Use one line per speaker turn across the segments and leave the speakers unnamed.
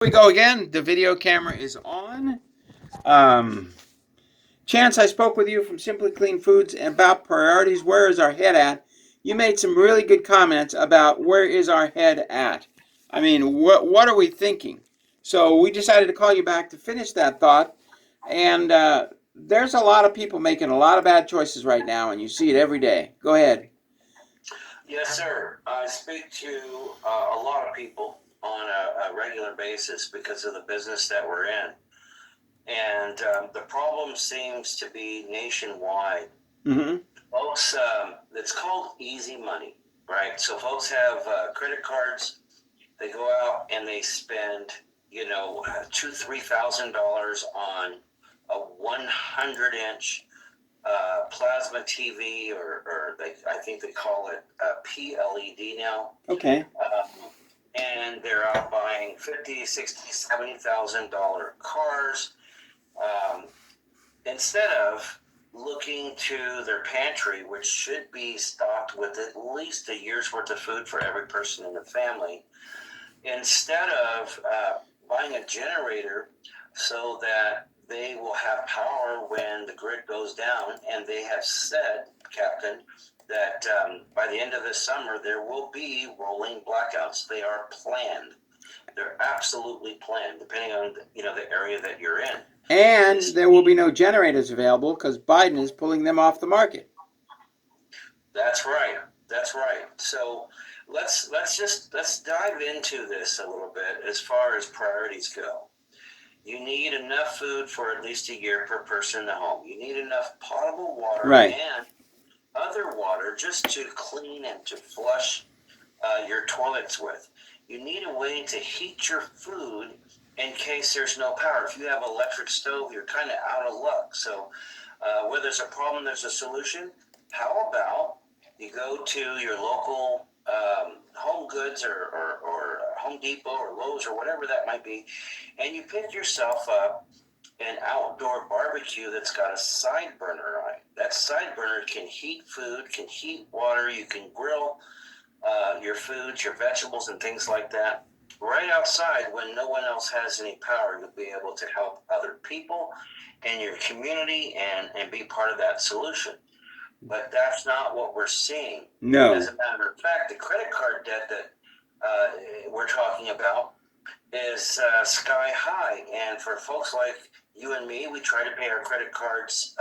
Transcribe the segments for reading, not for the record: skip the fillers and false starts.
We go again. The video camera is on. Chance, I spoke with you from Simply Clean Foods about priorities. Where is our head at? You made some really good comments about where is our head at. I mean, what are we thinking? So we decided to call you back to finish that thought. And there's a lot of people making a lot of bad choices right now, and you see it every day. Go ahead.
Yes, sir. I speak to a lot of people on a regular basis because of the business that we're in. And the problem seems to be nationwide.
Mm-hmm.
Folks, it's called easy money, right? So folks have credit cards. They go out and they spend, $2,000-$3,000 on a 100-inch plasma TV, or I think they call it PLED now.
Okay.
And they're out buying $50,000, $60,000, $70,000 cars instead of looking to their pantry, which should be stocked with at least a year's worth of food for every person in the family. Instead of buying a generator so that they will have power when the grid goes down, and they have said, Captain, that by the end of this summer there will be rolling blackouts. They are planned. They're absolutely planned, depending on the area that you're in.
And there will be no generators available because Biden is pulling them off the market.
That's right. That's right. So let's dive into this a little bit as far as priorities go. You need enough food for at least a year per person in the home. You need enough potable water
Right.
and other water just to clean and to flush your toilets with. You need a way to heat your food in case there's no power. If you have an electric stove, you're kind of out of luck. So where there's a problem, there's a solution. How about you go to your local Home Goods or Home Depot or Lowe's or whatever that might be, and you pick yourself up an outdoor barbecue that's got a side burner on it. That side burner can heat food, can heat water. You can grill your foods, your vegetables, and things like that right outside when no one else has any power. You'll be able to help other people in your community and be part of that solution. But that's not what we're seeing.
No.
As a matter of fact, the credit card debt that we're talking about is sky high. And for folks like you and me, we try to pay our credit cards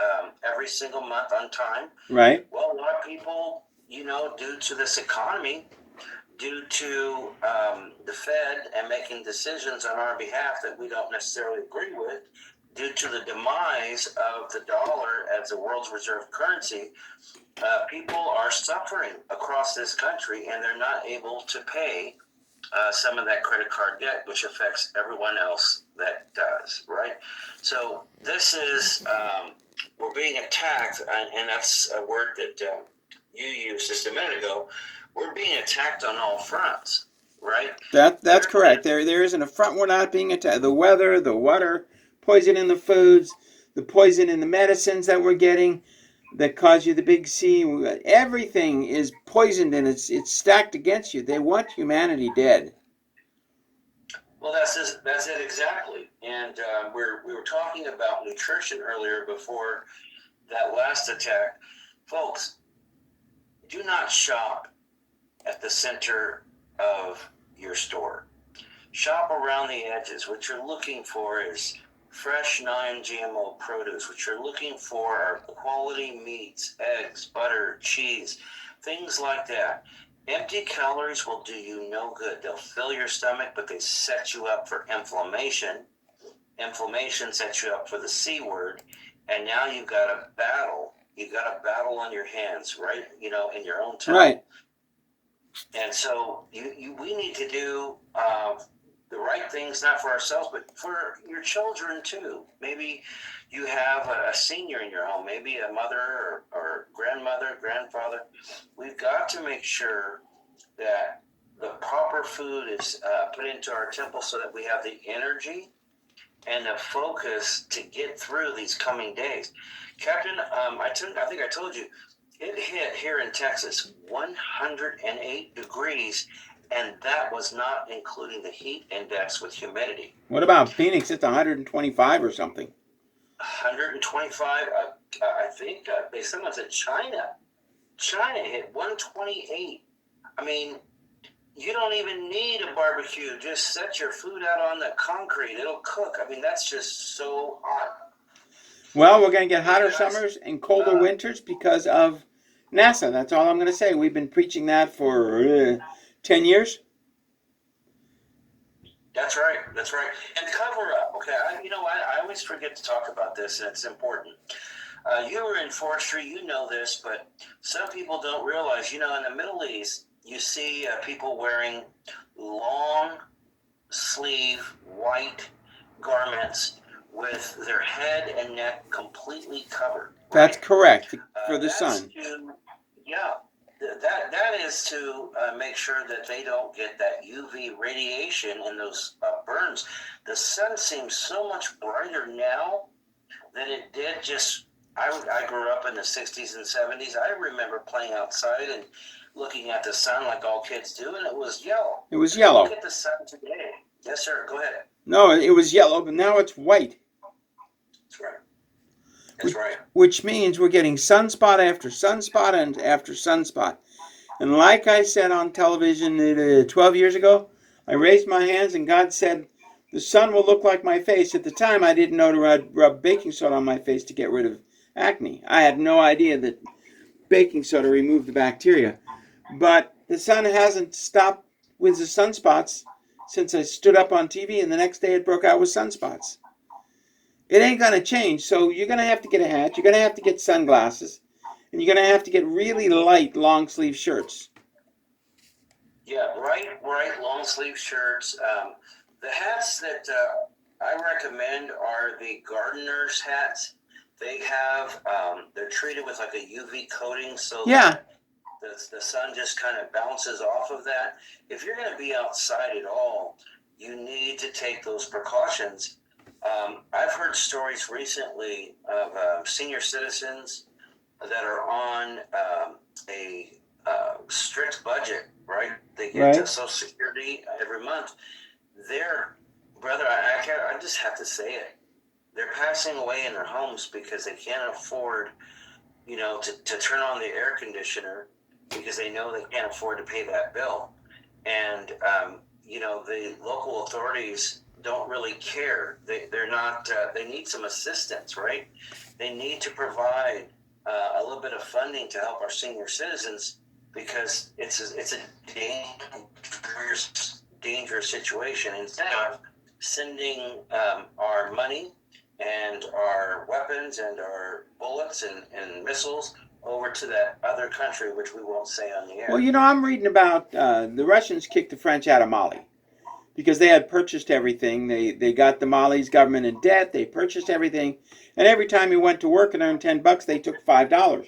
every single month on time.
Right.
Well, a lot of people, due to this economy, due to the Fed and making decisions on our behalf that we don't necessarily agree with, due to the demise of the dollar as the world's reserve currency, people are suffering across this country, and they're not able to pay some of that credit card debt, which affects everyone else that does, right? So this is, we're being attacked, and that's a word that you used just a minute ago. We're being attacked on all fronts, right?
That's correct. There isn't a front we're not being attacked. The weather, the water, poison in the foods, the poison in the medicines that we're getting that cause you the big C. Everything is poisoned and it's stacked against you. They want humanity dead.
Well, that's it exactly. And we were talking about nutrition earlier before that last attack. Folks, do not shop at the center of your store. Shop around the edges. What you're looking for is fresh non-GMO produce. What you're looking for are quality meats, eggs, butter, cheese, things like that. Empty calories will do you no good. They'll fill your stomach, but they set you up for inflammation. Inflammation sets you up for the C word, and now you've got a battle. You've got a battle on your hands, right? In your own time.
Right.
And so we need to do the right things, not for ourselves, but for your children too. Maybe you have a senior in your home, maybe a mother or grandmother, grandfather. We've got to make sure that the proper food is put into our temple so that we have the energy and the focus to get through these coming days. Captain, I think I told you, it hit here in Texas 108 degrees and that was not including the heat index with humidity.
What about Phoenix? It's 125 or something.
125, I think, someone said China. China hit 128. I mean, you don't even need a barbecue. Just set your food out on the concrete. It'll cook. I mean, that's just so hot.
Well, we're going to get hotter summers and colder winters because of NASA. That's all I'm going to say. We've been preaching that for 10 years.
That's right. That's right. And cover up. Okay. I always forget to talk about this, and it's important. You were in forestry. You know this, but some people don't realize, in the Middle East, you see people wearing long sleeve white garments with their head and neck completely covered. Right?
That's correct, for the sun.
That is to make sure that they don't get that UV radiation and those burns. The sun seems so much brighter now than it did I grew up in the 60s and 70s. I remember playing outside and looking at the sun like all kids do, and it was yellow.
It was yellow.
Look at the sun today. Yes, sir. Go ahead.
No, it was yellow, but now it's white.
That's right. That's right.
Which means we're getting sunspot after sunspot and after sunspot. And like I said on television 12 years ago, I raised my hands and God said, the sun will look like my face. At the time, I didn't know to rub baking soda on my face to get rid of acne. I had no idea that baking soda removed the bacteria. But the sun hasn't stopped with the sunspots since I stood up on TV, and the next day it broke out with sunspots. It ain't going to change, so you're going to have to get a hat, you're going to have to get sunglasses, and you're going to have to get really light long sleeve shirts.
Yeah, bright long sleeve shirts. The hats that I recommend are the gardener's hats. They have, they're treated with like a UV coating so that the sun just kind of bounces off of that. If you're going to be outside at all, you need to take those precautions. I've heard stories recently of senior citizens that are on a strict budget, right? They get to Social Security every month. I just have to say it. They're passing away in their homes because they can't afford, to turn on the air conditioner because they know they can't afford to pay that bill. And, the local authorities don't really care. They're not, they need some assistance, right? They need to provide a little bit of funding to help our senior citizens because it's a dangerous situation. Instead of sending our money and our weapons and our bullets and missiles over to that other country, which we won't say on the air.
Well, I'm reading about the Russians kicked the French out of Mali because they had purchased everything. They got the Mali's government in debt. They purchased everything. And every time you went to work and earned $10, they took $5.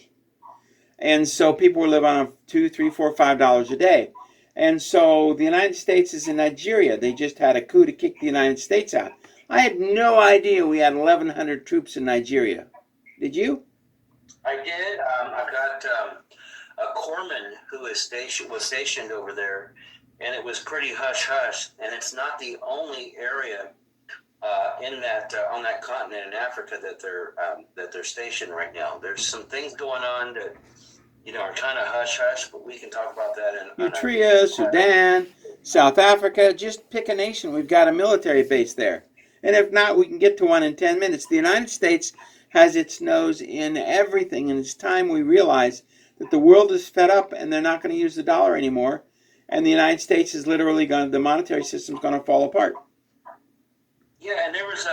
And so people were living on $2, $3, $4, $5 a day. And so the United States is in Nigeria. They just had a coup to kick the United States out. I had no idea we had 1,100 troops in Nigeria. Did you?
I did. I've got a corpsman who was stationed over there, and it was pretty hush-hush. And it's not the only area in that on that continent in Africa that they're stationed right now. There's some things going on that are kind of hush-hush, but we can talk about that in
Eritrea, Sudan, South Africa. Just pick a nation. We've got a military base there. And if not, we can get to one in 10 minutes. The United States has its nose in everything, and it's time we realize that the world is fed up and they're not going to use the dollar anymore. And the United States is literally the monetary system is going to fall apart.
Yeah, and there was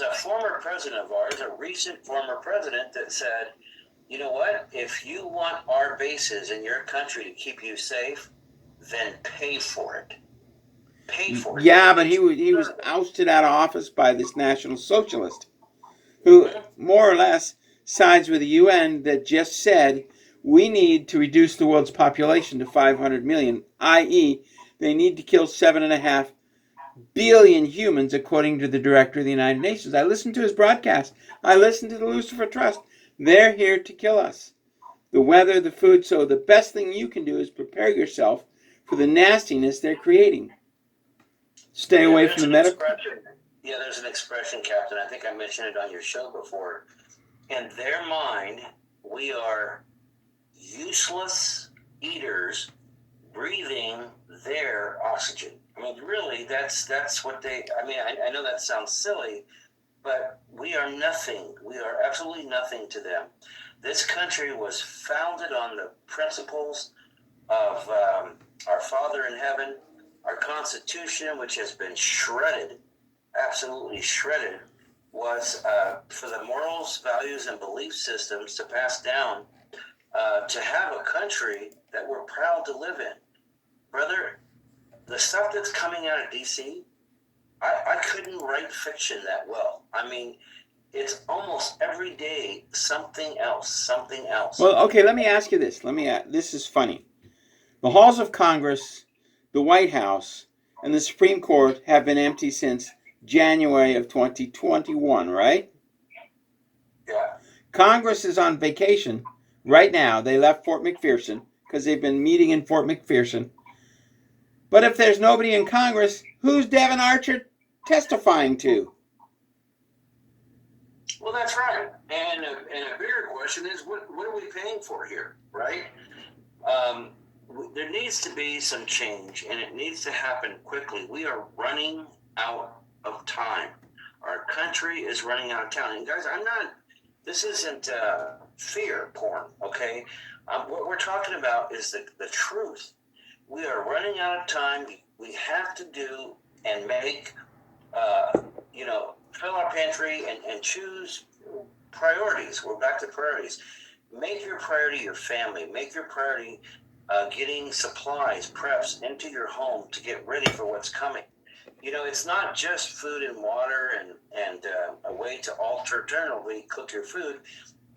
a former president of ours, a recent former president, that said, you know what? If you want our bases in your country to keep you safe, then pay for it. Pay for it.
Yeah, but he was ousted out of office by this National Socialist who more or less sides with the UN that just said we need to reduce the world's population to 500 million, i.e. they need to kill 7.5 billion humans, according to the director of the United Nations. I listened to his broadcast. I listened to the Lucifer Trust. They're here to kill us. The weather, the food. So the best thing you can do is prepare yourself for the nastiness they're creating. Stay away from the medical.
Yeah, there's an expression, Captain. I think I mentioned it on your show before. In their mind, we are useless eaters breathing their oxygen. I mean, really, that's what they. I mean, I know that sounds silly, but we are nothing. We are absolutely nothing to them. This country was founded on the principles of our Father in heaven. Our Constitution, which has been shredded, absolutely shredded, was for the morals, values, and belief systems to pass down to have a country that we're proud to live in. Brother, the stuff that's coming out of D.C., I couldn't write fiction that well. I mean, it's almost every day something else, something else.
Well, okay, let me ask you this. This is funny. The halls of Congress, the White House, and the Supreme Court have been empty since January of 2021, right?
Yeah.
Congress is on vacation right now. They left Fort McPherson because they've been meeting in Fort McPherson. But if there's nobody in Congress, who's Devin Archer testifying to?
Well, that's right. And a bigger question is, what are we paying for here, right? There needs to be some change, and it needs to happen quickly. We are running out of time. Our country is running out of time. And guys, this isn't fear porn, okay? What we're talking about is the truth. We are running out of time. We have to do and make, fill our pantry and choose priorities. We're back to priorities. Make your priority your family. Make your priority getting supplies, preps into your home to get ready for what's coming. It's not just food and water and a way to alternatively cook your food.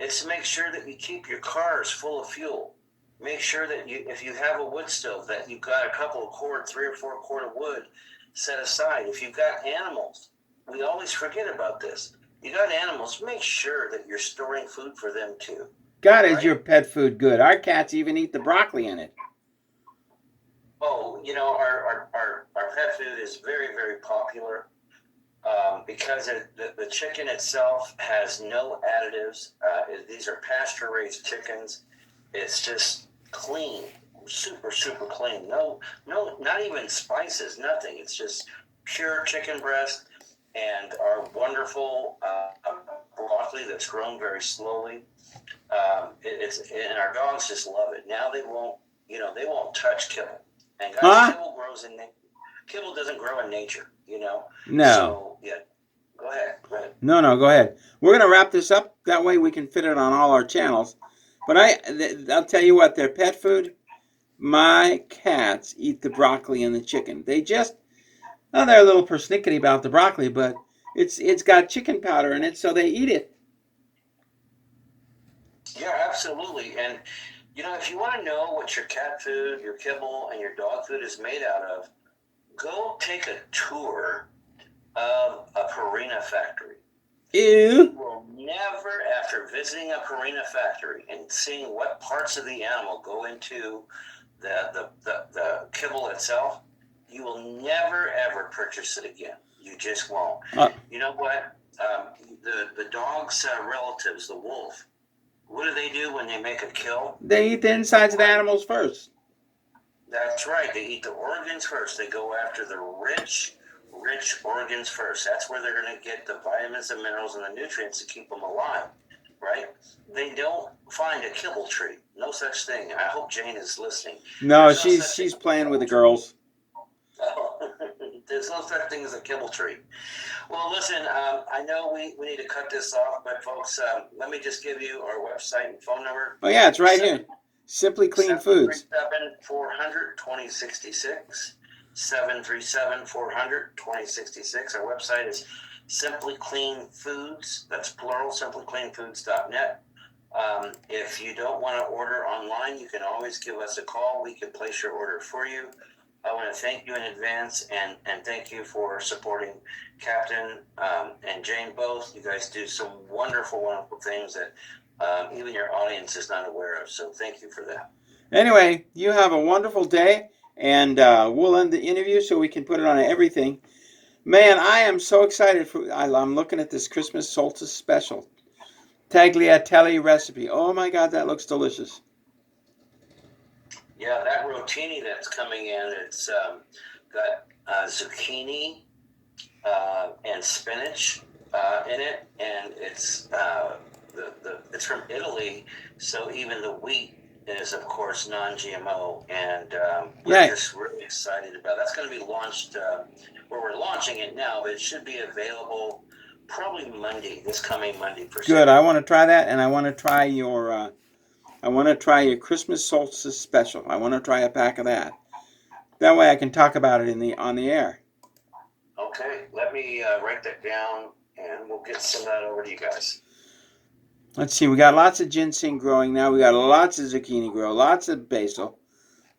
It's to make sure that you keep your cars full of fuel. Make sure that if you have a wood stove, that you've got a couple of cord, 3 or 4 cord of wood set aside. If you've got animals, we always forget about this. You got animals, make sure that you're storing food for them too.
God, is your pet food good? Our cats even eat the broccoli in it.
Oh, our pet food is very, very popular because the chicken itself has no additives. These are pasture-raised chickens. It's just clean, super, super clean. No, not even spices, nothing. It's just pure chicken breast and our wonderful broccoli that's grown very slowly. And our dogs just love it. Now they won't touch kibble. And guys, kibble doesn't grow in nature,
No.
So, yeah. Go ahead.
No, go ahead. We're going to wrap this up. That way we can fit it on all our channels. But I'll tell you what, their pet food, my cats eat the broccoli and the chicken. They're a little persnickety about the broccoli, but it's got chicken powder in it, so they eat it.
Yeah, absolutely. And, if you want to know what your cat food, your kibble, and your dog food is made out of, go take a tour of a Purina factory.
Ew.
You will never, after visiting a Purina factory and seeing what parts of the animal go into the kibble itself, you will never, ever purchase it again. You just won't. You know what? The dog's relatives, the wolf, what do they do when they make a kill?
They eat the insides of the animals first.
That's right. They eat the organs first. They go after the rich organs first. That's where they're going to get the vitamins and minerals and the nutrients to keep them alive, right? They don't find a kibble tree. No such thing. I hope Jane is listening.
No, she's playing with the girls.
Oh, there's no such thing as a kibble tree. Well, listen, I know we need to cut this off, but folks, let me just give you our website and phone number.
Oh, yeah, it's right here. Simply Clean Foods.
737-400-2066. 737-400-2066. Our website is Simply Clean Foods. That's plural, simplycleanfoods.net. If you don't want to order online, you can always give us a call. We can place your order for you. I want to thank you in advance and thank you for supporting Captain and Jane both. You guys do some wonderful, wonderful things that even your audience is not aware of. So thank you for that.
Anyway, you have a wonderful day, and we'll end the interview so we can put it on everything. Man, I am so excited for. I'm looking at this Christmas solstice special tagliatelle recipe. Oh my God, that looks delicious.
Yeah, that rotini that's coming in, it's got zucchini and spinach in it, and it's from Italy, so even the wheat is, of course, non-GMO, and we're just really excited about it. That's going to be launched. Where we're launching it now, but it should be available probably Monday, this coming Monday for sure.
Good. I want to try that, and I want to try your. I want to try your Christmas solstice special. I want to try a pack of that. That way, I can talk about it on the air.
Okay, let me write that down, and we'll get some of that over to you guys.
Let's see. We got lots of ginseng growing now. We got lots of zucchini grow, lots of basil,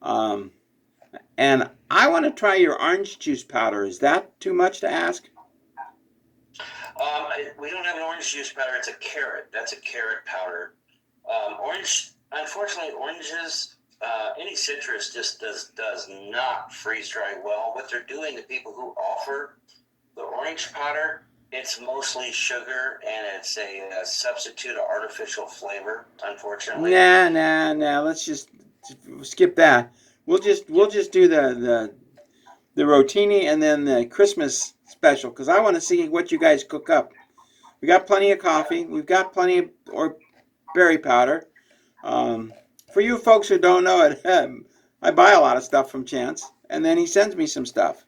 and I want to try your orange juice powder. Is that too much to ask?
We don't have an orange juice powder. It's a carrot. That's a carrot powder. Unfortunately, oranges, any citrus just does not freeze dry well. What they're doing, the people who offer the orange powder, it's mostly sugar and it's a substitute of artificial flavor. Unfortunately.
Nah. Let's just skip that. We'll just do the rotini and then the Christmas special because I want to see what you guys cook up. We got plenty of coffee. We've got plenty of berry powder. For you folks who don't know it, I buy a lot of stuff from Chance, and then he sends me some stuff.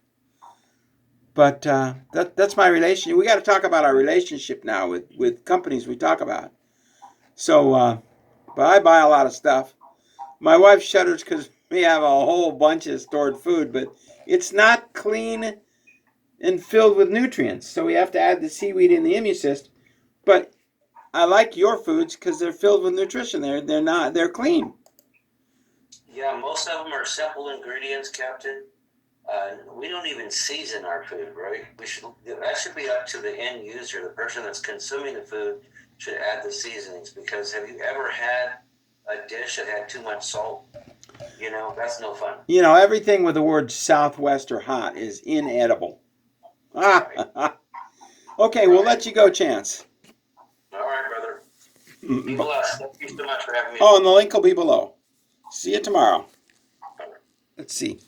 But that's my relationship. We got to talk about our relationship now with companies we talk about. So, but I buy a lot of stuff. My wife shudders because we have a whole bunch of stored food, but it's not clean and filled with nutrients. So we have to add the seaweed in the Immucyst. But I like your foods because they're filled with nutrition. They're clean.
Yeah, most of them are simple ingredients, Captain. We don't even season our food, right? That should be up to the end user, the person that's consuming the food should add the seasonings. Because have you ever had a dish that had too much salt? That's no fun.
Everything with the word Southwest or hot is inedible.
Right.
Okay, we'll let you go, Chance.
All right, brother. Be blessed. Thank you so much for having me.
Oh, and the link will be below. See you tomorrow. Let's see.